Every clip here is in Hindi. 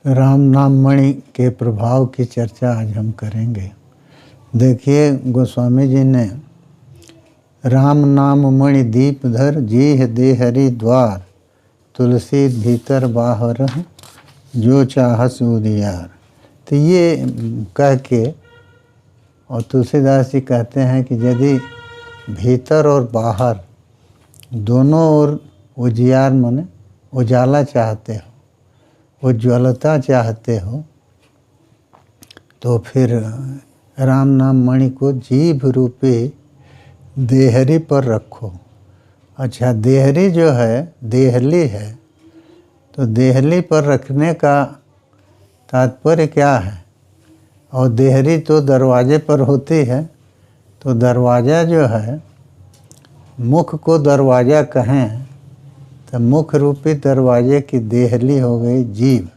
राम नाम मणि के प्रभाव की चर्चा आज हम करेंगे। देखिए, गोस्वामी जी ने राम नाम मणि दीप धर जीह देहरि द्वार, तुलसी भीतर बाहर जो चाहस उदियार। तो ये कह के और तुलसीदास जी कहते हैं कि यदि भीतर और बाहर दोनों ओर उजियार माने उजाला चाहते हो, उज्ज्वलता चाहते हो, तो फिर राम नाम मणि को जीभ रूपी देहरी पर रखो। अच्छा, देहरी जो है देहली है, तो देहली पर रखने का तात्पर्य क्या है? और देहरी तो दरवाजे पर होती है, तो दरवाज़ा जो है, मुख को दरवाज़ा कहें तो मुख रूपी दरवाजे की देहली हो गई जीभ।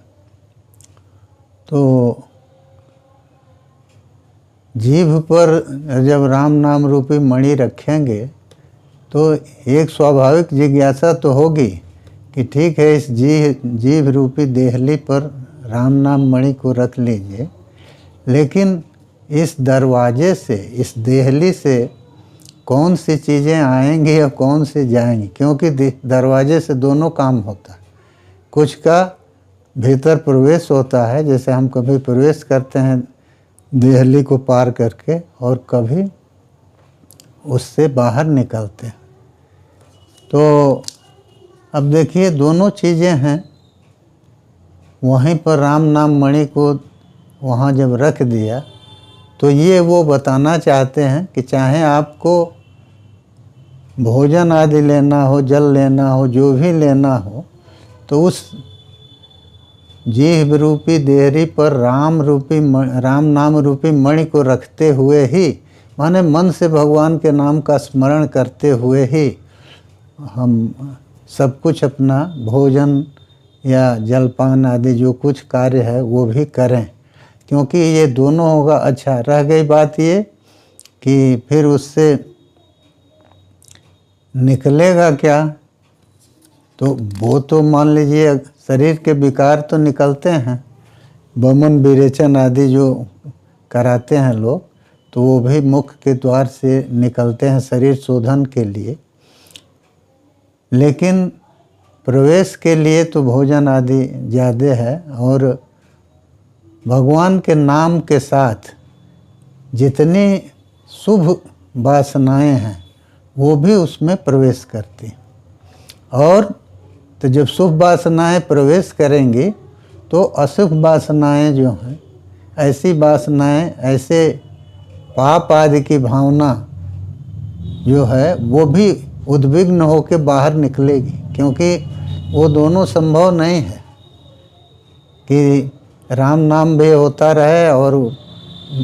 तो जीभ पर जब राम नाम रूपी मणि रखेंगे तो एक स्वाभाविक जिज्ञासा तो होगी कि ठीक है, इस जीभ रूपी देहली पर राम नाम मणि को रख लीजिए, लेकिन इस दरवाजे से, इस देहली से कौन सी चीज़ें आएंगी और कौन सी जाएंगी? क्योंकि दरवाजे से दोनों काम होता है। कुछ का भीतर प्रवेश होता है, जैसे हम कभी प्रवेश करते हैं देहली को पार करके, और कभी उससे बाहर निकलते हैं। तो अब देखिए, दोनों चीज़ें हैं। वहीं पर राम नाम मणि को वहाँ जब रख दिया, तो ये वो बताना चाहते हैं कि चाहे आपको भोजन आदि लेना हो, जल लेना हो, जो भी लेना हो, तो उस जीभ रूपी देहरी पर राम नाम रूपी मणि को रखते हुए ही, माने मन से भगवान के नाम का स्मरण करते हुए ही हम सब कुछ अपना भोजन या जलपान आदि जो कुछ कार्य है वो भी करें, क्योंकि ये दोनों होगा। अच्छा, रह गई बात ये कि फिर उससे निकलेगा क्या? तो वो तो मान लीजिए शरीर के विकार तो निकलते हैं, बमन विरेचन आदि जो कराते हैं लोग, तो वो भी मुख के द्वार से निकलते हैं शरीर शोधन के लिए। लेकिन प्रवेश के लिए तो भोजन आदि ज़्यादा है, और भगवान के नाम के साथ जितनी शुभ वासनाएं हैं वो भी उसमें प्रवेश करती हैं। और तो जब शुभ वासनाएं प्रवेश करेंगी तो अशुभ वासनाएं जो हैं, ऐसी वासनाएं, ऐसे पाप आदि की भावना जो है वो भी उद्विग्न होकर बाहर निकलेगी, क्योंकि वो दोनों संभव नहीं है कि राम नाम भी होता रहे और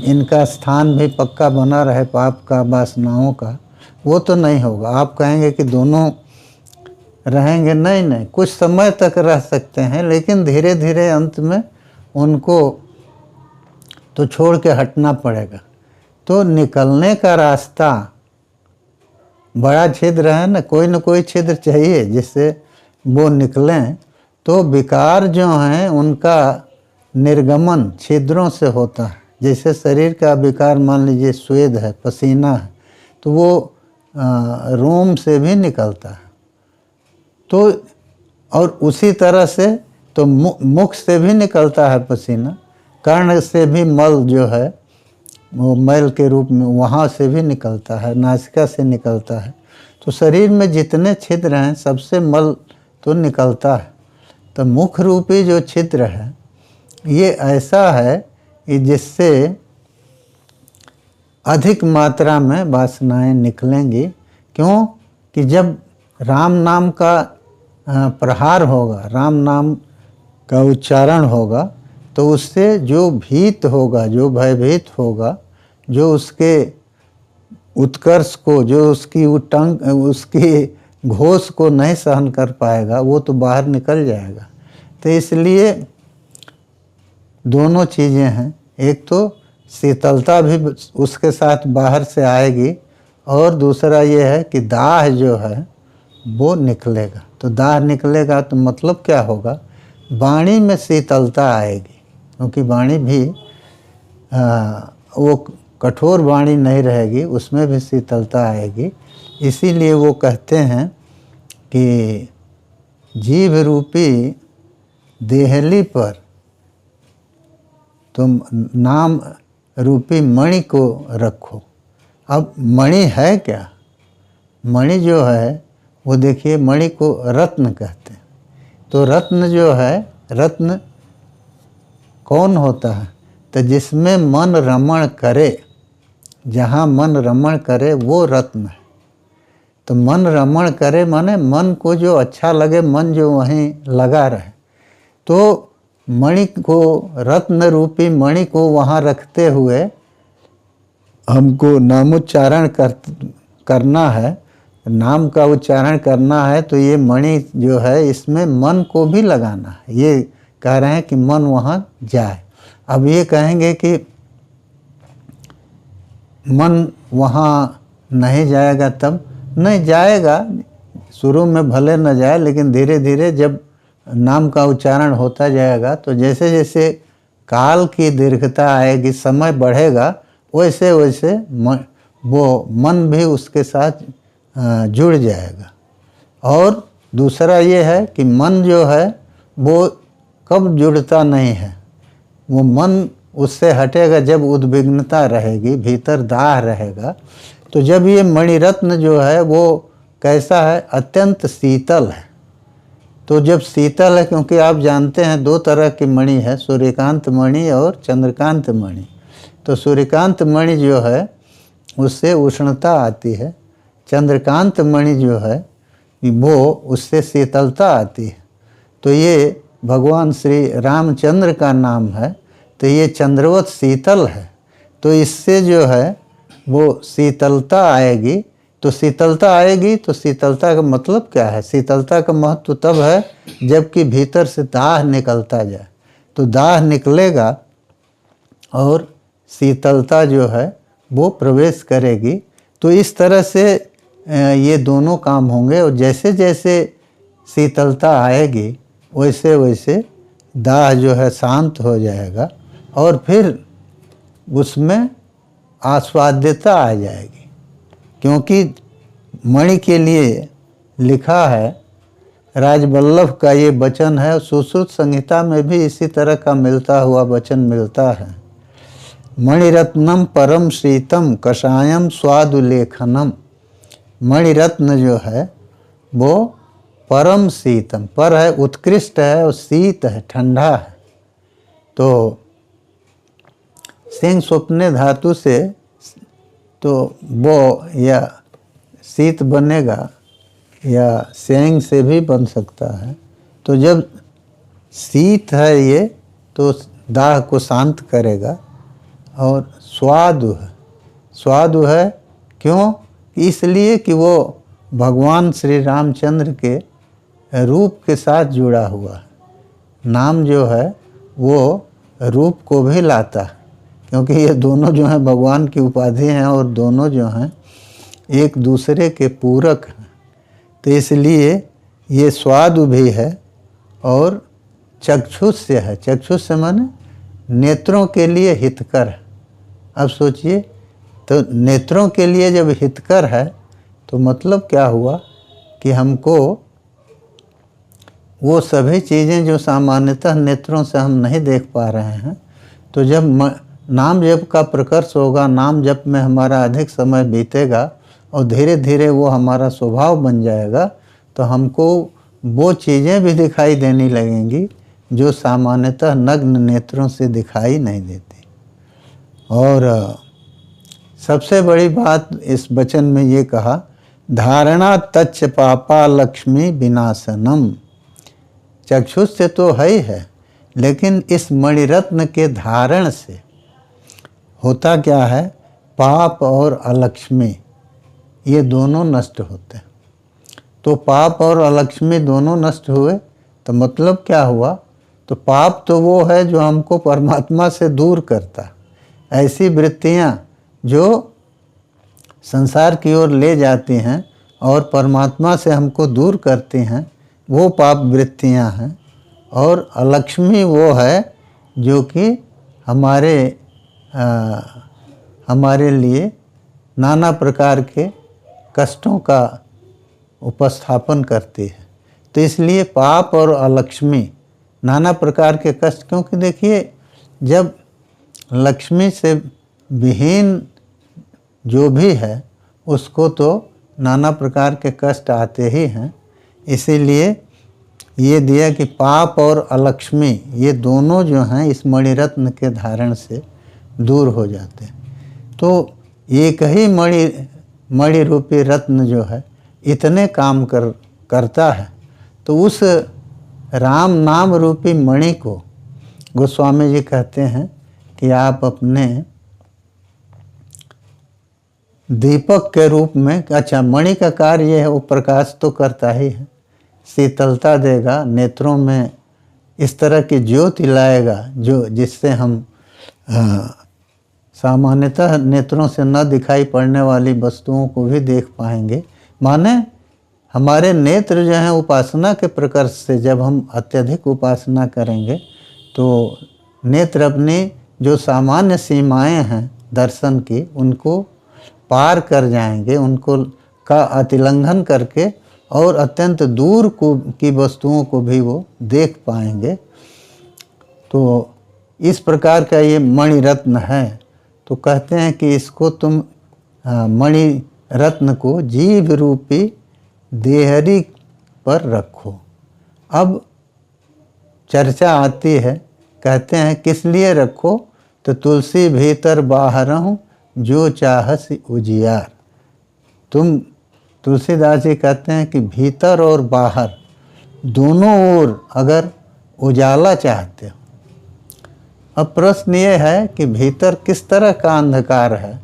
इनका स्थान भी पक्का बना रहे पाप का, वासनाओं का। वो तो नहीं होगा। आप कहेंगे कि दोनों रहेंगे, नहीं, कुछ समय तक रह सकते हैं, लेकिन धीरे धीरे अंत में उनको तो छोड़ के हटना पड़ेगा। तो निकलने का रास्ता बड़ा छिद्र है ना, कोई कोई छिद्र चाहिए जिससे वो निकलें। तो विकार जो हैं उनका निर्गमन छिद्रों से होता है। जैसे शरीर का विकार, मान लीजिए स्वेद है, पसीना है, तो वो रोम से भी निकलता है। तो और उसी तरह से तो मुख से भी निकलता है पसीना, कर्ण से भी मल जो है वो मैल के रूप में वहाँ से भी निकलता है, नासिका से निकलता है। तो शरीर में जितने छिद्र हैं सबसे मल तो निकलता है। तो मुख रूपी जो छिद्र है ये ऐसा है कि जिससे अधिक मात्रा में वासनाएं निकलेंगी। क्यों? कि जब राम नाम का प्रहार होगा, राम नाम का उच्चारण होगा, तो उससे जो भीत होगा, जो भयभीत होगा, जो उसके उत्कर्ष को, जो उसकी उसकी घोष को नहीं सहन कर पाएगा, वो तो बाहर निकल जाएगा। तो इसलिए दोनों चीज़ें हैं। एक तो शीतलता भी उसके साथ बाहर से आएगी, और दूसरा ये है कि दाह जो है वो निकलेगा। तो दाह निकलेगा तो मतलब क्या होगा? वाणी में शीतलता आएगी, क्योंकि वाणी भी वो कठोर वाणी नहीं रहेगी, उसमें भी शीतलता आएगी। इसीलिए वो कहते हैं कि जीभ रूपी देहली पर तुम नाम रूपी मणि को रखो। अब मणि है क्या? मणि जो है वो देखिए, मणि को रत्न कहते हैं। तो रत्न जो है, रत्न कौन होता है? तो जिसमें मन रमण करे, जहाँ मन रमण करे वो रत्न है। तो मन रमण करे माने मन को जो अच्छा लगे, मन जो वहीं लगा रहे। तो मणि को, रत्न रूपी मणि को वहाँ रखते हुए हमको नामोच्चारण करना है, नाम का उच्चारण करना है। तो ये मणि जो है, इसमें मन को भी लगाना है। ये कह रहे हैं कि मन वहाँ जाए। अब ये कहेंगे कि मन वहाँ नहीं जाएगा, तब नहीं जाएगा। शुरू में भले न जाए, लेकिन धीरे धीरे जब नाम का उच्चारण होता जाएगा, तो जैसे जैसे काल की दीर्घता आएगी, समय बढ़ेगा, वैसे वैसे वो मन भी उसके साथ जुड़ जाएगा। और दूसरा ये है कि मन जो है वो कब जुड़ता नहीं है, वो मन उससे हटेगा जब उद्विग्नता रहेगी, भीतर दाह रहेगा। तो जब ये मणिरत्न जो है वो कैसा है? अत्यंत शीतल है। तो जब शीतल है, क्योंकि आप जानते हैं 2 तरह की मणि है, सूर्यकांत मणि और चंद्रकांत मणि। तो सूर्यकांत मणि जो है उससे उष्णता आती है, चंद्रकांत मणि जो है वो उससे शीतलता आती है। तो ये भगवान श्री रामचंद्र का नाम है, तो ये चंद्रवत शीतल है। तो इससे जो है वो शीतलता आएगी। तो शीतलता आएगी, तो शीतलता का मतलब क्या है? शीतलता का महत्व तब है जबकि भीतर से दाह निकलता जाए। तो दाह निकलेगा और शीतलता जो है वो प्रवेश करेगी। तो इस तरह से ये दोनों काम होंगे। और जैसे जैसे शीतलता आएगी, वैसे वैसे दाह जो है शांत हो जाएगा, और फिर उसमें आस्वाद्यता आ जाएगी। क्योंकि मणि के लिए लिखा है, राजवल्लभ का ये वचन है, सुश्रुत संहिता में भी इसी तरह का मिलता हुआ वचन मिलता है। मणिरत्नम परम शीतम कषायम स्वादुलेखनम। मणिरत्न जो है वो परम शीतम, पर है उत्कृष्ट है, और शीत है, ठंडा है। तो सिंह स्वप्ने धातु से तो वो या शीत बनेगा, या सेंग से भी बन सकता है। तो जब शीत है ये, तो दाह को शांत करेगा। और स्वादु है, स्वादु है क्यों? इसलिए कि वो भगवान श्री रामचंद्र के रूप के साथ जुड़ा हुआ है। नाम जो है वो रूप को भी लाता है, क्योंकि ये दोनों जो हैं भगवान की उपाधि हैं, और दोनों जो हैं एक दूसरे के पूरक हैं। तो इसलिए ये स्वादु भी है और चक्षुष्य है। चक्षुष्य माने नेत्रों के लिए हितकर है। अब सोचिए, तो नेत्रों के लिए जब हितकर है, तो मतलब क्या हुआ कि हमको वो सभी चीज़ें जो सामान्यतः नेत्रों से हम नहीं देख पा रहे हैं, तो जब नाम जप का प्रकर्ष होगा, नाम जप में हमारा अधिक समय बीतेगा और धीरे धीरे वो हमारा स्वभाव बन जाएगा, तो हमको वो चीज़ें भी दिखाई देने लगेंगी जो सामान्यतः नग्न नेत्रों से दिखाई नहीं देती। और सबसे बड़ी बात इस वचन में ये कहा, धारणा तच्च पापा लक्ष्मी विनाशनम। चक्षुष्य तो है ही है, लेकिन इस मणिरत्न के धारण से होता क्या है? पाप और अलक्ष्मी ये दोनों नष्ट होते हैं। तो पाप और अलक्ष्मी दोनों नष्ट हुए, तो मतलब क्या हुआ? तो पाप तो वो है जो हमको परमात्मा से दूर करता है, ऐसी वृत्तियाँ जो संसार की ओर ले जाती हैं और परमात्मा से हमको दूर करती हैं, वो पाप वृत्तियाँ हैं। और अलक्ष्मी वो है जो कि हमारे लिए नाना प्रकार के कष्टों का उपस्थापन करती है। तो इसलिए पाप और अलक्ष्मी नाना प्रकार के कष्ट, क्योंकि देखिए जब लक्ष्मी से विहीन जो भी है उसको तो नाना प्रकार के कष्ट आते ही हैं। इसीलिए ये दिया कि पाप और अलक्ष्मी ये दोनों जो हैं इस मणिरत्न के धारण से दूर हो जाते हैं। तो एक ही मणि रूपी रत्न जो है इतने काम करता है। तो उस राम नाम रूपी मणि को गोस्वामी जी कहते हैं कि आप अपने दीपक के रूप में, अच्छा मणि का कार्य है वो प्रकाश तो करता ही है, शीतलता देगा, नेत्रों में इस तरह की ज्योति लाएगा जिससे हम सामान्यतः नेत्रों से न दिखाई पड़ने वाली वस्तुओं को भी देख पाएंगे। माने हमारे नेत्र जो हैं उपासना के प्रकर्ष से जब हम अत्यधिक उपासना करेंगे तो नेत्र अपनी जो सामान्य सीमाएं हैं दर्शन की उनको पार कर जाएंगे, उनको का अतिलंघन करके और अत्यंत दूर की वस्तुओं को भी वो देख पाएंगे। तो इस प्रकार का ये मणि रत्न है। तो कहते हैं कि इसको तुम मणि रत्न को जीव रूपी देहरी पर रखो। अब चर्चा आती है, कहते हैं किस लिए रखो, तो तुलसी भीतर बाहरहूँ जो चाहसी उजियार। तुम तुलसीदास जी कहते हैं कि भीतर और बाहर दोनों ओर अगर उजाला चाहते हो। अब प्रश्न ये है कि भीतर किस तरह का अंधकार है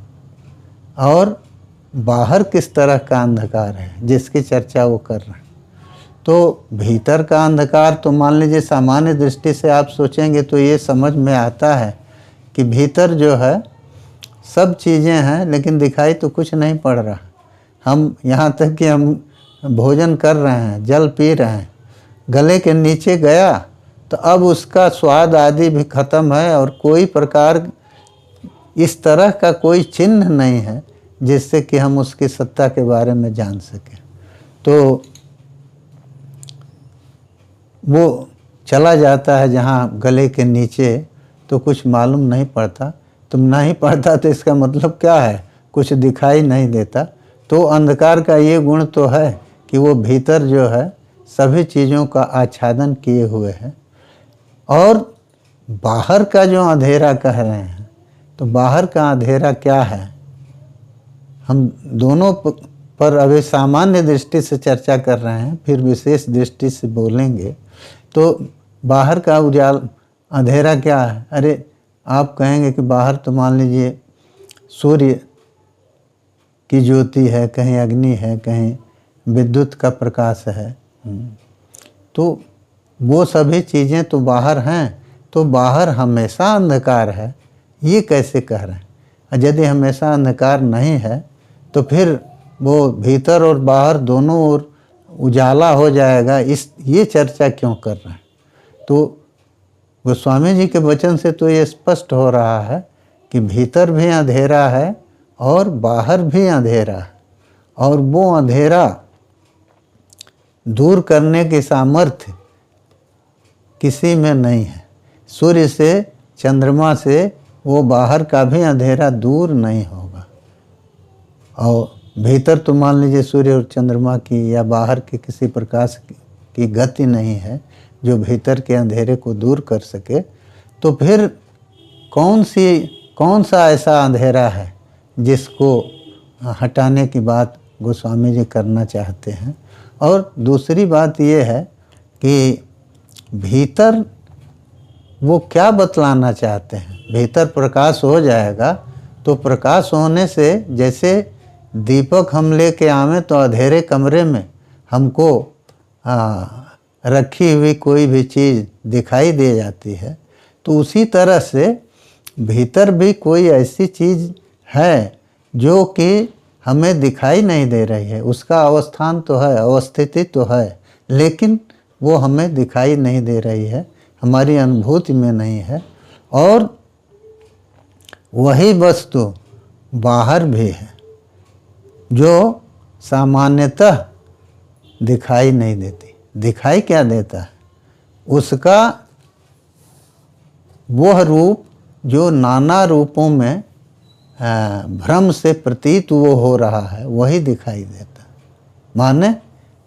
और बाहर किस तरह का अंधकार है जिसकी चर्चा वो कर रहे हैं। तो भीतर का अंधकार तो मान लीजिए सामान्य दृष्टि से आप सोचेंगे तो ये समझ में आता है कि भीतर जो है सब चीज़ें हैं लेकिन दिखाई तो कुछ नहीं पड़ रहा। हम यहाँ तक कि हम भोजन कर रहे हैं, जल पी रहे हैं, गले के नीचे गया तो अब उसका स्वाद आदि भी खत्म है और कोई प्रकार इस तरह का कोई चिन्ह नहीं है जिससे कि हम उसकी सत्ता के बारे में जान सकें। तो वो चला जाता है जहाँ गले के नीचे तो कुछ मालूम नहीं पड़ता। तुम नहीं पड़ता तो इसका मतलब क्या है, कुछ दिखाई नहीं देता। तो अंधकार का ये गुण तो है कि वो भीतर जो है सभी चीज़ों का आच्छादन किए हुए है। और बाहर का जो अंधेरा कह रहे हैं तो बाहर का अंधेरा क्या है, हम दोनों पर अभी सामान्य दृष्टि से चर्चा कर रहे हैं, फिर विशेष दृष्टि से बोलेंगे। तो बाहर का अंधेरा क्या है? अरे आप कहेंगे कि बाहर तो मान लीजिए सूर्य की ज्योति है, कहीं अग्नि है, कहीं विद्युत का प्रकाश है। तो वो सभी चीज़ें तो बाहर हैं। तो बाहर हमेशा अंधकार है ये कैसे कह रहे हैं? यदि हमेशा अंधकार नहीं है तो फिर वो भीतर और बाहर दोनों ओर उजाला हो जाएगा, ये चर्चा क्यों कर रहे हैं? तो गोस्वामी जी के वचन से तो ये स्पष्ट हो रहा है कि भीतर भी अंधेरा है और बाहर भी अंधेरा है, और वो अंधेरा दूर करने की सामर्थ्य किसी में नहीं है। सूर्य से, चंद्रमा से वो बाहर का भी अंधेरा दूर नहीं होगा। और भीतर तो मान लीजिए सूर्य और चंद्रमा की या बाहर के किसी प्रकाश की गति नहीं है जो भीतर के अंधेरे को दूर कर सके। तो फिर कौन सा ऐसा अंधेरा है जिसको हटाने की बात गोस्वामी जी करना चाहते हैं? और दूसरी बात ये है कि भीतर वो क्या बतलाना चाहते हैं। भीतर प्रकाश हो जाएगा तो प्रकाश होने से जैसे दीपक हम लेके आवें तो अंधेरे कमरे में हमको रखी हुई कोई भी चीज़ दिखाई दे जाती है, तो उसी तरह से भीतर भी कोई ऐसी चीज़ है जो कि हमें दिखाई नहीं दे रही है। उसका अवस्थान तो है, अवस्थिति तो है, लेकिन वो हमें दिखाई नहीं दे रही है, हमारी अनुभूति में नहीं है। और वही वस्तु बाहर भी है जो सामान्यतः दिखाई नहीं देती। दिखाई क्या देता है? उसका वह रूप जो नाना रूपों में भ्रम से प्रतीत वो हो रहा है, वही दिखाई देता है। माने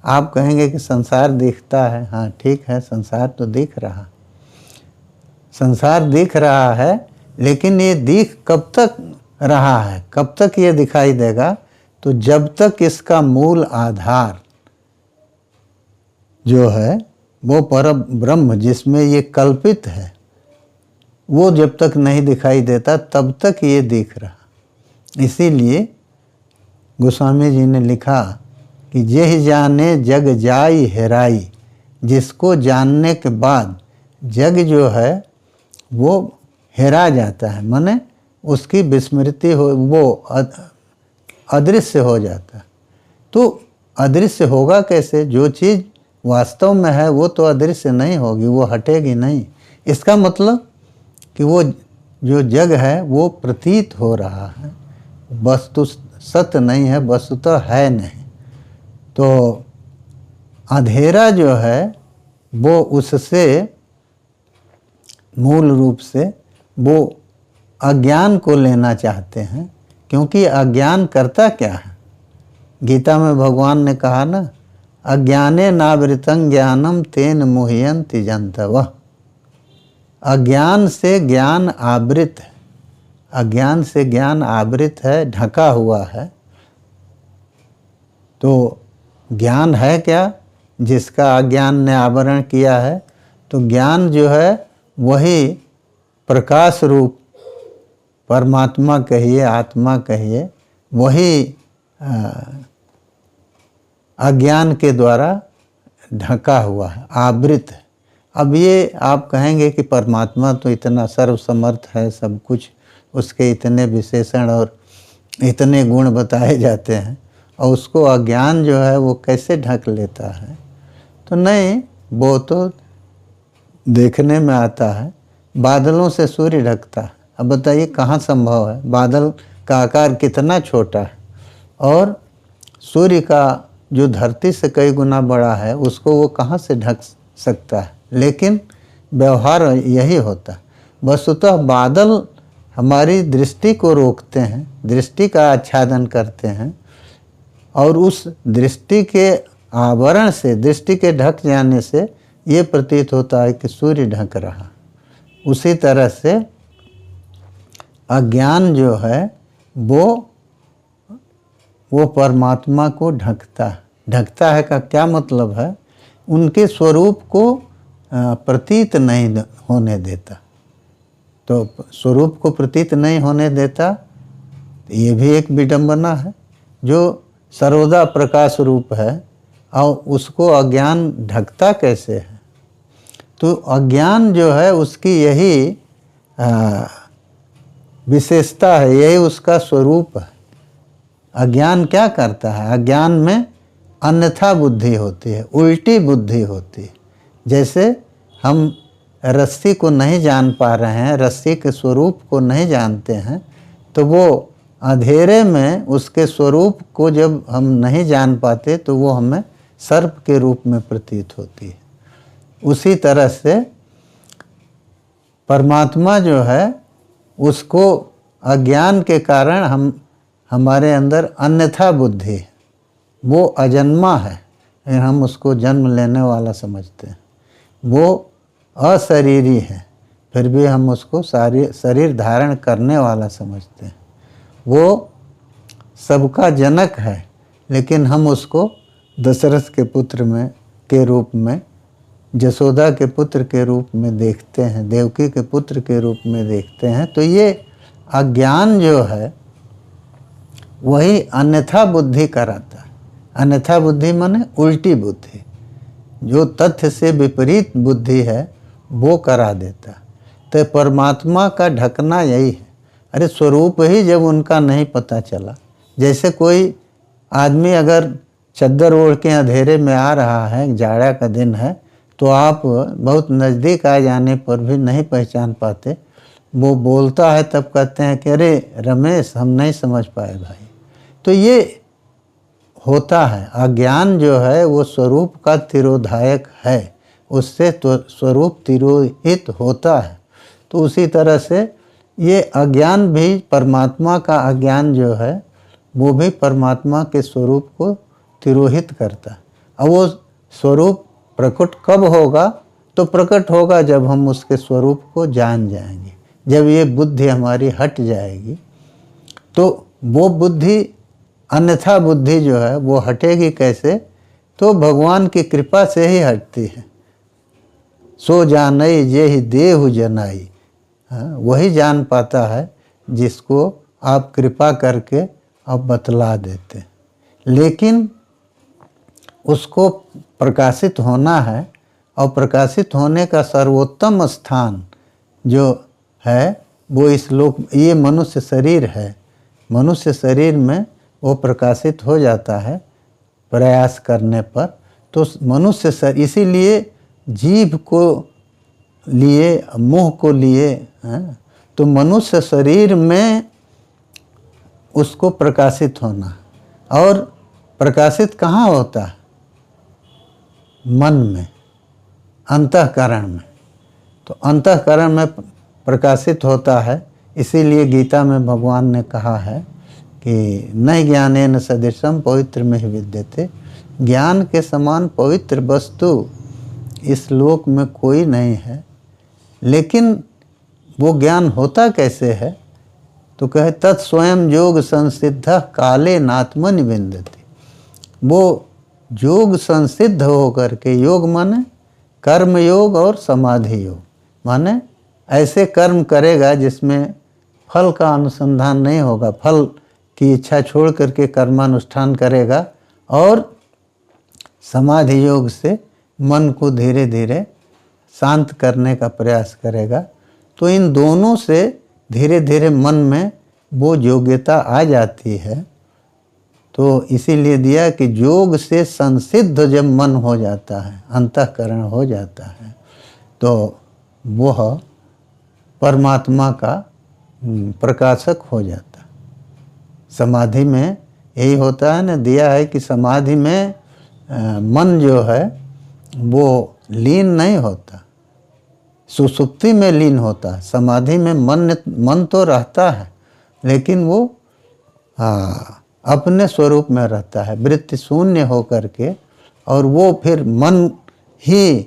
आप कहेंगे कि संसार दिखता है, हाँ ठीक है, संसार तो दिख रहा, संसार दिख रहा है, लेकिन ये दिख कब तक रहा है, कब तक ये दिखाई देगा? तो जब तक इसका मूल आधार जो है वो परम ब्रह्म जिसमें ये कल्पित है, वो जब तक नहीं दिखाई देता तब तक ये दिख रहा। इसीलिए गोस्वामी जी ने लिखा कि जेहि जाने जग जाई हेराई, जिसको जानने के बाद जग जो है वो हेरा जाता है, माने उसकी विस्मृति हो, वो अदृश्य हो जाता है। तो अदृश्य होगा कैसे? जो चीज़ वास्तव में है वो तो अदृश्य नहीं होगी, वो हटेगी नहीं। इसका मतलब कि वो जो जग है वो प्रतीत हो रहा है, वस्तु सत्य नहीं है, वस्तुतः है नहीं। तो अंधेरा जो है वो उससे मूल रूप से वो अज्ञान को लेना चाहते हैं, क्योंकि अज्ञान करता क्या है? गीता में भगवान ने कहा ना, अज्ञाने नावृतं ज्ञानम तेन मुह्यन्ति जन्तवः। अज्ञान से ज्ञान आवृत है, अज्ञान से ज्ञान आवृत है, ढका हुआ है। तो ज्ञान है क्या? जिसका अज्ञान ने आवरण किया है। तो ज्ञान जो है वही प्रकाश रूप परमात्मा कहिए, आत्मा कहिए, वही अज्ञान के द्वारा ढका हुआ है, आवृत है। अब ये आप कहेंगे कि परमात्मा तो इतना सर्वसमर्थ है, सब कुछ उसके इतने विशेषण और इतने गुण बताए जाते हैं, और उसको अज्ञान जो है वो कैसे ढक लेता है? तो नहीं, वो तो देखने में आता है, बादलों से सूर्य ढकता है। अब बताइए कहाँ संभव है? बादल का आकार कितना छोटा है, और सूर्य का जो धरती से कई गुना बड़ा है उसको वो कहाँ से ढक सकता है? लेकिन व्यवहार यही होता है। वस्तुतः बादल हमारी दृष्टि को रोकते हैं, दृष्टि का आच्छादन करते हैं, और उस दृष्टि के आवरण से, दृष्टि के ढक जाने से ये प्रतीत होता है कि सूर्य ढक रहा। उसी तरह से अज्ञान जो है वो परमात्मा को ढकता है। ढकता है का क्या मतलब है? उनके स्वरूप को प्रतीत नहीं होने देता। तो स्वरूप को प्रतीत नहीं होने देता, ये भी एक विडंबना है। जो सर्वदा प्रकाश रूप है और उसको अज्ञान ढकता कैसे है? तो अज्ञान जो है उसकी यही विशेषता है, यही उसका स्वरूप है। अज्ञान क्या करता है? अज्ञान में अन्यथा बुद्धि होती है, उल्टी बुद्धि होती है। जैसे हम रस्सी को नहीं जान पा रहे हैं, रस्सी के स्वरूप को नहीं जानते हैं, तो वो अंधेरे में उसके स्वरूप को जब हम नहीं जान पाते तो वो हमें सर्प के रूप में प्रतीत होती है। उसी तरह से परमात्मा जो है उसको अज्ञान के कारण हमारे अंदर अन्यथा बुद्धि है, वो अजन्मा है, लेकिन हम उसको जन्म लेने वाला समझते हैं। वो अशरीरी है, फिर भी हम उसको शरीर धारण करने वाला समझते हैं। वो सबका जनक है, लेकिन हम उसको दशरथ के पुत्र के रूप में, जसोदा के पुत्र के रूप में देखते हैं, देवकी के पुत्र के रूप में देखते हैं। तो ये अज्ञान जो है वही अन्यथा बुद्धि कराता है। अन्यथा बुद्धि माने उल्टी बुद्धि, जो तथ्य से विपरीत बुद्धि है वो करा देता। तो परमात्मा का ढकना यही है। अरे स्वरूप ही जब उनका नहीं पता चला, जैसे कोई आदमी अगर चद्दर ओढ़ के अंधेरे में आ रहा है, जाड़ा का दिन है, तो आप बहुत नज़दीक आ जाने पर भी नहीं पहचान पाते। वो बोलता है तब कहते हैं कि अरे रमेश, हम नहीं समझ पाए भाई। तो ये होता है, अज्ञान जो है वो स्वरूप का तिरोधायक है, उससे तो स्वरूप तिरोहित होता है। तो उसी तरह से ये अज्ञान भी, परमात्मा का अज्ञान जो है वो भी परमात्मा के स्वरूप को तिरोहित करता है। अब वो स्वरूप प्रकट कब होगा? तो प्रकट होगा जब हम उसके स्वरूप को जान जाएंगे, जब ये बुद्धि हमारी हट जाएगी। तो वो बुद्धि, अन्यथा बुद्धि जो है वो हटेगी कैसे? तो भगवान की कृपा से ही हटती है। सो जानई जे ही देहु जनाई, वही जान पाता है जिसको आप कृपा करके आप बतला देते। लेकिन उसको प्रकाशित होना है, और प्रकाशित होने का सर्वोत्तम स्थान जो है वो इस लोक, ये मनुष्य शरीर है। मनुष्य शरीर में वो प्रकाशित हो जाता है प्रयास करने पर। तो मनुष्य शरीर, इसीलिए जीभ को लिए, मुंह को लिए, तो मनुष्य शरीर में उसको प्रकाशित होना। और प्रकाशित कहाँ होता है? मन में, अंतःकरण में। तो अंतःकरण में प्रकाशित होता है। इसीलिए गीता में भगवान ने कहा है कि न ज्ञानेन सदृशम पवित्रमेह विद्यते, ज्ञान के समान पवित्र वस्तु इस लोक में कोई नहीं है। लेकिन वो ज्ञान होता कैसे है? तो कहे तत्स्वयं योग संसिद्ध काले नात्मनि विन्दति। वो योग संसिद्ध होकर के, योग माने कर्म योग और समाधि योग, माने ऐसे कर्म करेगा जिसमें फल का अनुसंधान नहीं होगा, फल की इच्छा छोड़ करके कर्मानुष्ठान करेगा, और समाधि योग से मन को धीरे धीरे शांत करने का प्रयास करेगा। तो इन दोनों से धीरे धीरे मन में वो योग्यता आ जाती है। तो इसीलिए दिया कि योग से संसिद्ध जब मन हो जाता है, अंतःकरण हो जाता है, तो वह परमात्मा का प्रकाशक हो जाता है। समाधि में यही होता है ना, दिया है कि समाधि में मन जो है वो लीन नहीं होता, सुसुप्ति में लीन होता है। समाधि में मन तो रहता है, लेकिन वो अपने स्वरूप में रहता है, वृत्ति शून्य होकर के, और वो फिर मन ही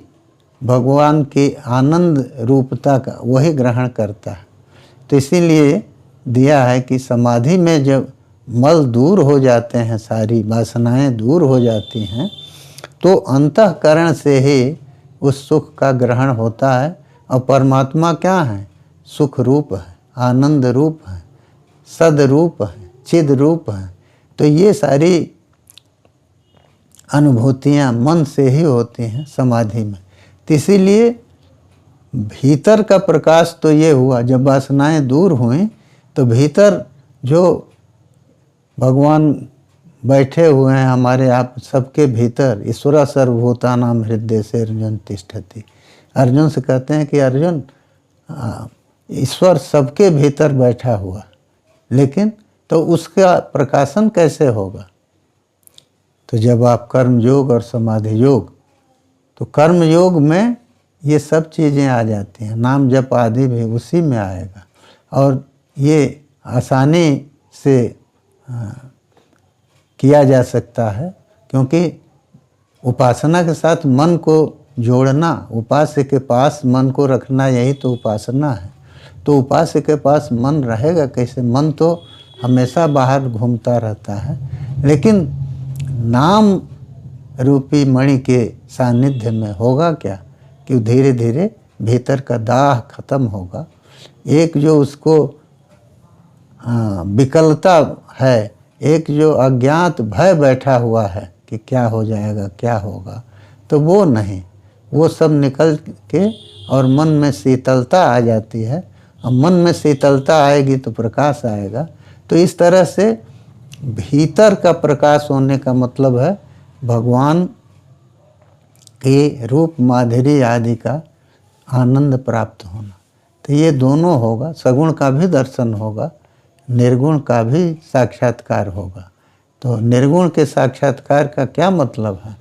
भगवान की आनंद रूपता का वही ग्रहण करता है। तो इसीलिए दिया है कि समाधि में जब मल दूर हो जाते हैं, सारी वासनाएं दूर हो जाती हैं, तो अंतःकरण से ही उस सुख का ग्रहण होता है। और परमात्मा क्या है? सुख रूप है, आनंद रूप है, सद रूप है, चिद रूप है। तो ये सारी अनुभूतियाँ मन से ही होती हैं समाधि में। तो इसीलिए भीतर का प्रकाश तो ये हुआ, जब वासनाएं दूर हुई तो भीतर जो भगवान बैठे हुए हैं हमारे आप सबके भीतर, ईश्वर सर्वभूतानां हृदय से अर्जुन तिष्ठति। अर्जुन से कहते हैं कि अर्जुन, ईश्वर सबके भीतर बैठा हुआ, लेकिन तो उसका प्रकाशन कैसे होगा? तो जब आप कर्म योग और समाधि योग, तो कर्म योग में ये सब चीज़ें आ जाती हैं, नाम जप आदि भी उसी में आएगा, और ये आसानी से किया जा सकता है, क्योंकि उपासना के साथ मन को जोड़ना, उपास्य के पास मन को रखना, यही तो उपासना है। तो उपास्य के पास मन रहेगा कैसे? मन तो हमेशा बाहर घूमता रहता है, लेकिन नाम रूपी मणि के सानिध्य में होगा क्या कि धीरे धीरे भीतर का दाह खत्म होगा। एक जो उसको विकलता है, एक जो अज्ञात भय बैठा हुआ है कि क्या हो जाएगा, क्या होगा, तो वो नहीं, वो सब निकल के और मन में शीतलता आ जाती है। और मन में शीतलता आएगी तो प्रकाश आएगा। तो इस तरह से भीतर का प्रकाश होने का मतलब है भगवान कि रूप माधुरी आदि का आनंद प्राप्त होना। तो ये दोनों होगा, सगुण का भी दर्शन होगा, निर्गुण का भी साक्षात्कार होगा। तो निर्गुण के साक्षात्कार का क्या मतलब है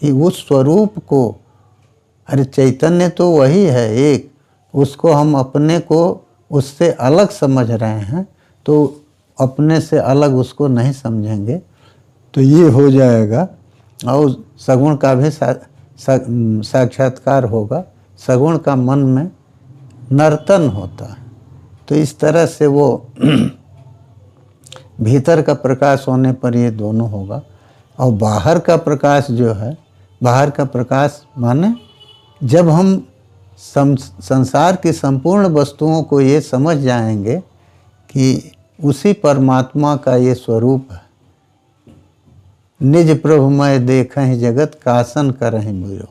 कि उस स्वरूप को, अरे चैतन्य तो वही है एक, उसको हम अपने को उससे अलग समझ रहे हैं, तो अपने से अलग उसको नहीं समझेंगे तो ये हो जाएगा। और सगुण का भी साक्षात्कार होगा, सगुण का मन में नर्तन होता है। तो इस तरह से वो भीतर का प्रकाश होने पर ये दोनों होगा। और बाहर का प्रकाश जो है, बाहर का प्रकाश माने जब हम संसार की संपूर्ण वस्तुओं को ये समझ जाएंगे कि उसी परमात्मा का ये स्वरूप है, निज प्रभुमय देखें जगत कासन करहीं विरोध।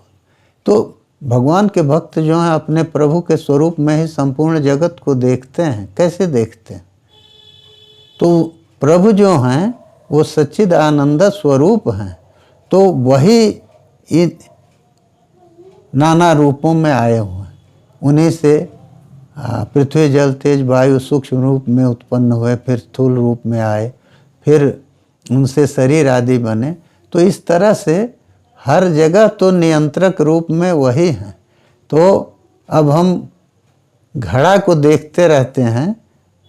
तो भगवान के भक्त जो हैं अपने प्रभु के स्वरूप में ही संपूर्ण जगत को देखते हैं। कैसे देखते हैं? तो प्रभु जो हैं वो सच्चिद आनंद स्वरूप हैं, तो वही नाना रूपों में आए हुए हैं। उन्हीं से पृथ्वी जल तेज वायु सूक्ष्म रूप में उत्पन्न हुए, फिर स्थूल रूप में आए, फिर उनसे शरीर आदि बने। तो इस तरह से हर जगह तो नियंत्रक रूप में वही हैं। तो अब हम घड़ा को देखते रहते हैं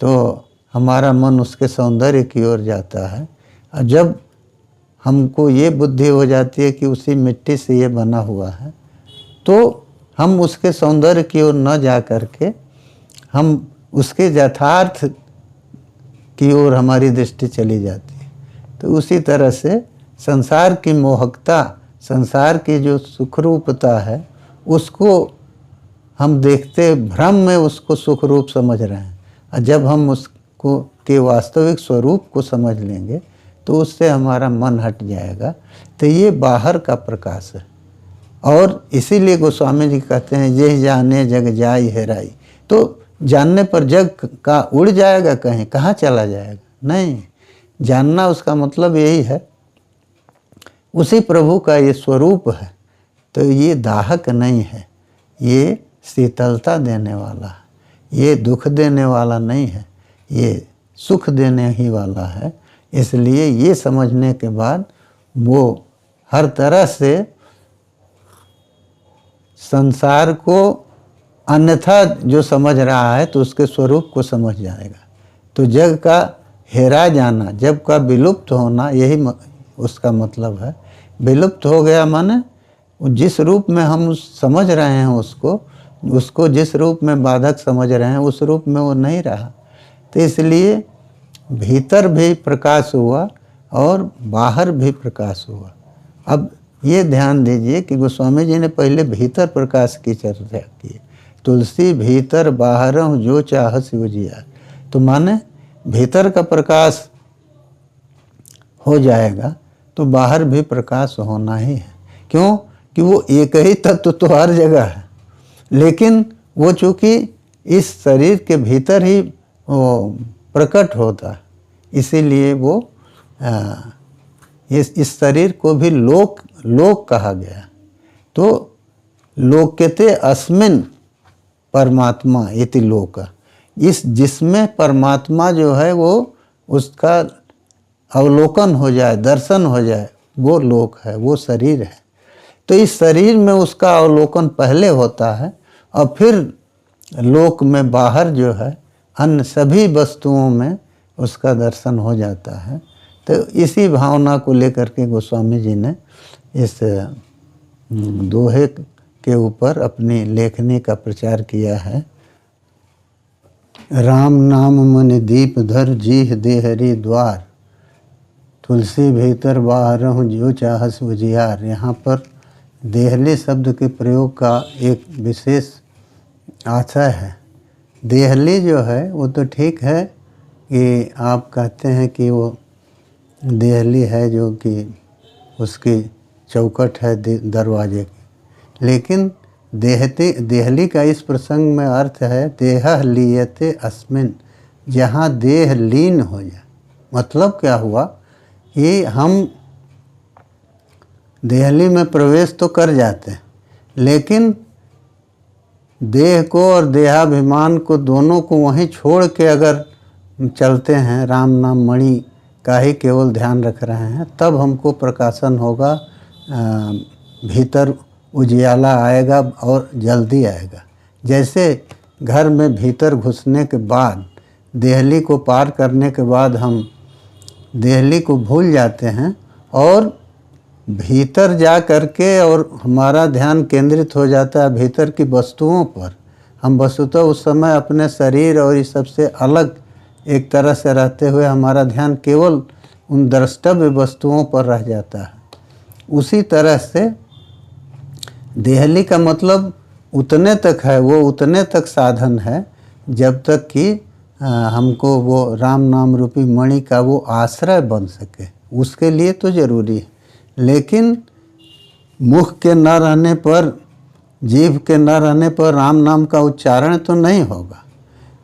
तो हमारा मन उसके सौंदर्य की ओर जाता है, और जब हमको ये बुद्धि हो जाती है कि उसी मिट्टी से ये बना हुआ है, तो हम उसके सौंदर्य की ओर न जा करके हम उसके यथार्थ की ओर हमारी दृष्टि चली जाती है। तो उसी तरह से संसार की मोहकता, संसार की जो सुखरूपता है, उसको हम देखते भ्रम में उसको सुखरूप समझ रहे हैं। और जब हम उसको के वास्तविक स्वरूप को समझ लेंगे तो उससे हमारा मन हट जाएगा। तो ये बाहर का प्रकाश है। और इसीलिए गोस्वामी जी कहते हैं ये जाने जग जाई हेराई। तो जानने पर जग का उड़ जाएगा, कहीं कहाँ चला जाएगा? नहीं, जानना उसका मतलब यही है उसी प्रभु का ये स्वरूप है। तो ये दाहक नहीं है, ये शीतलता देने वाला है, ये दुख देने वाला नहीं है, ये सुख देने ही वाला है। इसलिए ये समझने के बाद वो हर तरह से संसार को अन्यथा जो समझ रहा है तो उसके स्वरूप को समझ जाएगा। तो जग का हेरा जाना, जग का विलुप्त होना, यही उसका मतलब है। विलुप्त हो गया माने जिस रूप में हम समझ रहे हैं उसको जिस रूप में बाधक समझ रहे हैं उस रूप में वो नहीं रहा। तो इसलिए भीतर भी प्रकाश हुआ और बाहर भी प्रकाश हुआ। अब ये ध्यान दीजिए कि गोस्वामी जी ने पहले भीतर प्रकाश की चर्चा की। तुलसी भीतर बाहर जो चाह शिव जिया। तो माने भीतर का प्रकाश हो जाएगा तो बाहर भी प्रकाश होना ही है। क्यों? कि वो एक ही तत्व तो हर जगह है, लेकिन वो चूँकि इस शरीर के भीतर ही प्रकट होता है, इसीलिए वो इस शरीर को भी लोक कहा गया। तो लोक्यते अस्मिन् परमात्मा इति लोक, इस जिसमें परमात्मा जो है वो उसका अवलोकन हो जाए, दर्शन हो जाए, वो लोक है, वो शरीर है। तो इस शरीर में उसका अवलोकन पहले होता है और फिर लोक में बाहर जो है अन्य सभी वस्तुओं में उसका दर्शन हो जाता है। तो इसी भावना को लेकर के गोस्वामी जी ने इस दोहे के ऊपर अपनी लेखनी का प्रचार किया है। राम नाम मन दीप धर जीह देहरी द्वार, तुलसी भीतर बाहर जो चाहस उजियार। यहाँ पर देहली शब्द के प्रयोग का एक विशेष आशय है। देहली जो है वो तो ठीक है कि आप कहते हैं कि वो देहली है जो कि उसकी चौखट है दरवाजे की, लेकिन देहली का इस प्रसंग में अर्थ है देह लीयते अस्मिन, जहाँ देह लीन हो जाए। मतलब क्या हुआ कि हम देहली में प्रवेश तो कर जाते हैं, लेकिन देह को और देहाभिमान को दोनों को वहीं छोड़ के अगर चलते हैं, राम नाम मणि का ही केवल ध्यान रख रहे हैं, तब हमको प्रकाशन होगा, भीतर उजियाला आएगा और जल्दी आएगा। जैसे घर में भीतर घुसने के बाद, देहली को पार करने के बाद हम देहली को भूल जाते हैं और भीतर जा करके और हमारा ध्यान केंद्रित हो जाता है भीतर की वस्तुओं पर। हम वस्तुतः उस समय अपने शरीर और इस सबसे अलग एक तरह से रहते हुए हमारा ध्यान केवल उन द्रष्टव्य वस्तुओं पर रह जाता है। उसी तरह से देहली का मतलब उतने तक है, वो उतने तक साधन है जब तक कि हमको वो राम नाम रूपी मणि का वो आश्रय बन सके, उसके लिए तो ज़रूरी है। लेकिन मुख के न रहने पर, जीभ के न रहने पर राम नाम का उच्चारण तो नहीं होगा।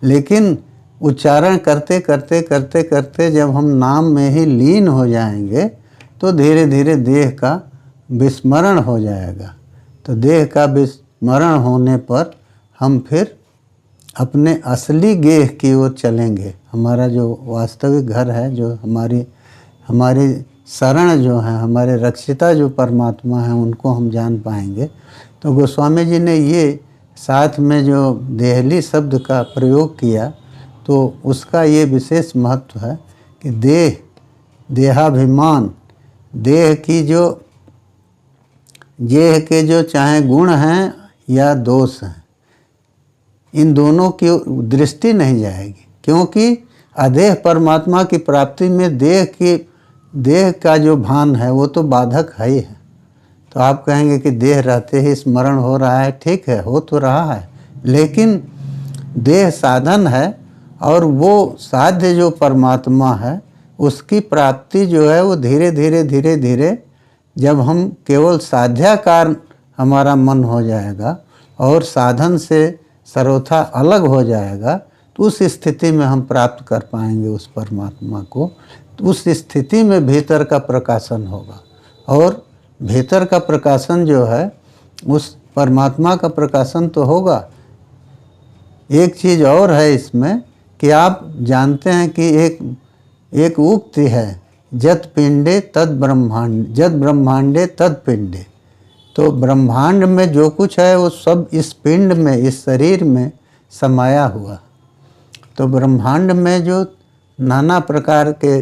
लेकिन उच्चारण करते करते करते करते जब हम नाम में ही लीन हो जाएंगे तो धीरे धीरे देह का विस्मरण हो जाएगा। तो देह का विस्मरण होने पर हम फिर अपने असली गेह की ओर चलेंगे। हमारा जो वास्तविक घर है, जो हमारी शरण जो है, हमारे रक्षिता जो परमात्मा हैं, उनको हम जान पाएंगे। तो गोस्वामी जी ने ये साथ में जो देहली शब्द का प्रयोग किया, तो उसका ये विशेष महत्व है कि देहाभिमान, देह के जो चाहे गुण हैं या दोष हैं, इन दोनों की दृष्टि नहीं जाएगी, क्योंकि अदेह परमात्मा की प्राप्ति में देह का जो भान है वो तो बाधक है ही है। तो आप कहेंगे कि देह रहते ही स्मरण हो रहा है, ठीक है, हो तो रहा है, लेकिन देह साधन है और वो साध्य जो परमात्मा है उसकी प्राप्ति जो है वो धीरे धीरे जब हम केवल साध्याकार हमारा मन हो जाएगा और साधन से सर्वथा अलग हो जाएगा, तो उस स्थिति में हम प्राप्त कर पाएंगे उस परमात्मा को। तो उस स्थिति में भीतर का प्रकाशन होगा, और भीतर का प्रकाशन जो है उस परमात्मा का प्रकाशन तो होगा। एक चीज़ और है इसमें कि आप जानते हैं कि एक उक्ति है, जत पिंडे तद ब्रह्मांड, जत ब्रह्मांडे तद पिंडे। तो ब्रह्मांड में जो कुछ है वो सब इस पिंड में, इस शरीर में समाया हुआ। तो ब्रह्मांड में जो नाना प्रकार के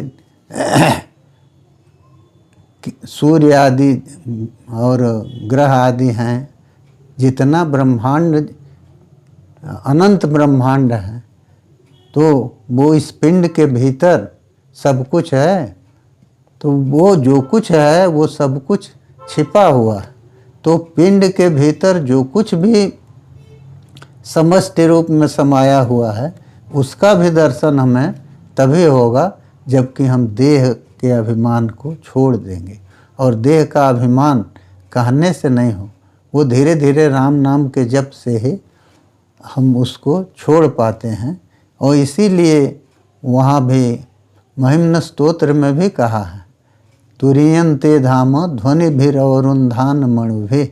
सूर्य आदि और ग्रह आदि हैं, जितना ब्रह्मांड, अनंत ब्रह्मांड है, तो वो इस पिंड के भीतर सब कुछ है। तो वो जो कुछ है वो सब कुछ छिपा हुआ है। तो पिंड के भीतर जो कुछ भी समष्टि रूप में समाया हुआ है उसका भी दर्शन हमें तभी होगा जबकि हम देह के अभिमान को छोड़ देंगे। और देह का अभिमान कहने से नहीं हो, वो धीरे धीरे राम नाम के जप से ही हम उसको छोड़ पाते हैं। और इसीलिए वहाँ भी महिम्न स्तोत्र में भी कहा है, तुरीयन्ते धाम ध्वनि भीरवरुन्धान मणुभि।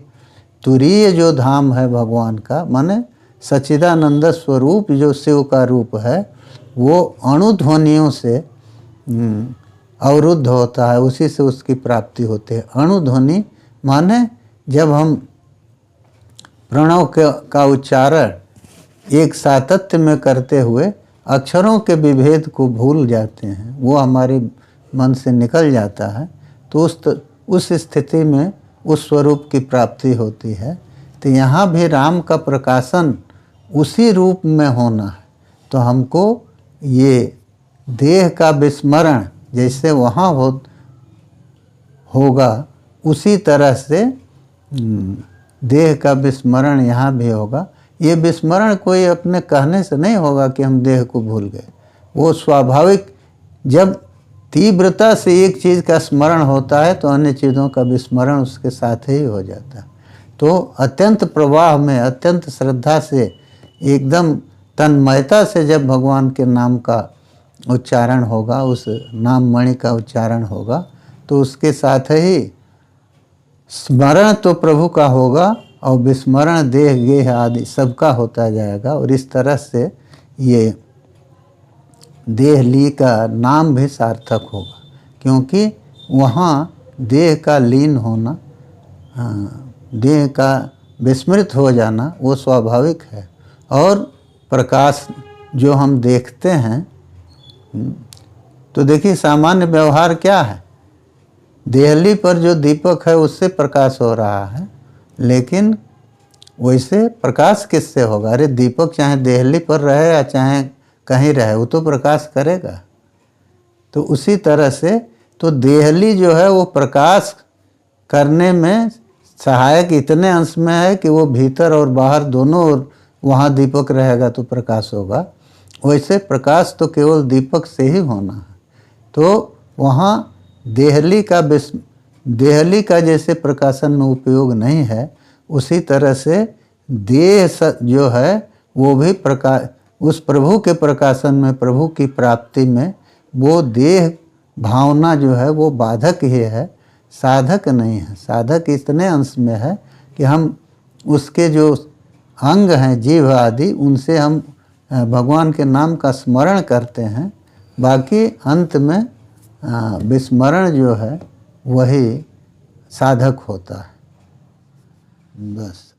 तुरीय जो धाम है भगवान का, माने सच्चिदानंद स्वरूप जो शिव का रूप है, वो अणुध्वनियों से अवरुद्ध होता है, उसी से उसकी प्राप्ति होती है। अणुध्वनि माने जब हम प्रणव का उच्चारण एक सातत्य में करते हुए अक्षरों के विभेद को भूल जाते हैं, वो हमारे मन से निकल जाता है, तो उस स्थिति में उस स्वरूप की प्राप्ति होती है। तो यहाँ भी राम का प्रकाशन उसी रूप में होना है। तो हमको ये देह का विस्मरण जैसे वहाँ होगा, उसी तरह से देह का विस्मरण यहाँ भी होगा। ये विस्मरण कोई अपने कहने से नहीं होगा कि हम देह को भूल गए, वो स्वाभाविक, जब तीव्रता से एक चीज़ का स्मरण होता है तो अन्य चीज़ों का विस्मरण उसके साथ ही हो जाता है। तो अत्यंत प्रवाह में, अत्यंत श्रद्धा से, एकदम तन्मयता से जब भगवान के नाम का उच्चारण होगा, उस नाम मणि का उच्चारण होगा, तो उसके साथ ही स्मरण तो प्रभु का होगा और विस्मरण देह गेह आदि सबका होता जाएगा। और इस तरह से ये देह ली का नाम भी सार्थक होगा, क्योंकि वहाँ देह का लीन होना, देह का विस्मृत हो जाना वो स्वाभाविक है। और प्रकाश जो हम देखते हैं, तो देखिए सामान्य व्यवहार क्या है, देहली पर जो दीपक है उससे प्रकाश हो रहा है, लेकिन वैसे प्रकाश किससे होगा? अरे दीपक चाहे देहली पर रहे या चाहे कहीं रहे, वो तो प्रकाश करेगा। तो उसी तरह से तो देहली जो है वो प्रकाश करने में सहायक इतने अंश में है कि वो भीतर और बाहर दोनों ओर वहाँ दीपक रहेगा तो प्रकाश होगा। वैसे प्रकाश तो केवल दीपक से ही होना है। तो वहाँ देहली का जैसे प्रकाशन में उपयोग नहीं है, उसी तरह से देह जो है वो भी प्रकाश, उस प्रभु के प्रकाशन में, प्रभु की प्राप्ति में वो देह भावना जो है वो बाधक ही है, साधक नहीं है। साधक इतने अंश में है कि हम उसके जो अंग हैं जीव आदि, उनसे हम भगवान के नाम का स्मरण करते हैं। बाकी अंत में विस्मरण जो है वही साधक होता है। बस।